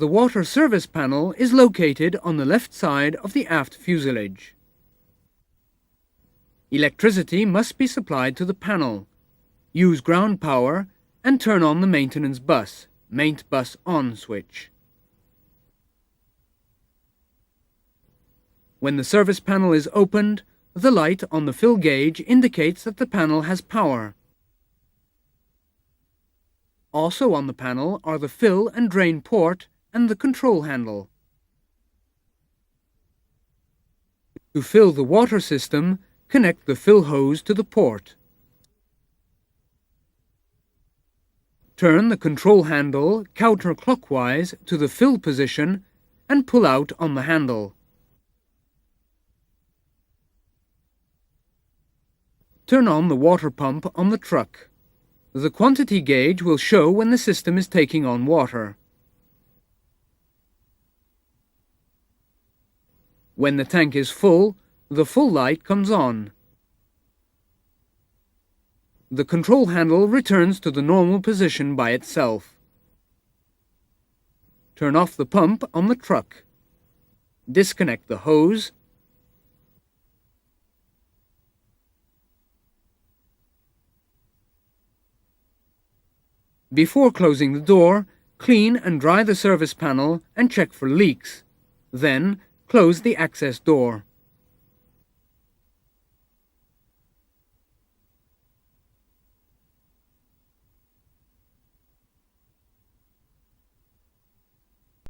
The water service panel is located on the left side of the aft fuselage. Electricity must be supplied to the panel. Use ground power and turn on the maintenance bus, Maint Bus On switch. When the service panel is opened, the light on the fill gauge indicates that the panel has power. Also on the panel are the fill and drain port and the control handle. To fill the water system, connect the fill hose to the port. Turn the control handle counterclockwise to the fill position and pull out on the handle. Turn on the water pump on the truck. The quantity gauge will show when the system is taking on water. When the tank is full, the full light comes on. The control handle returns to the normal position by itself. Turn off the pump on the truck. Disconnect the hose. Before closing the door, clean and dry the service panel and check for leaks. Then, close the access door.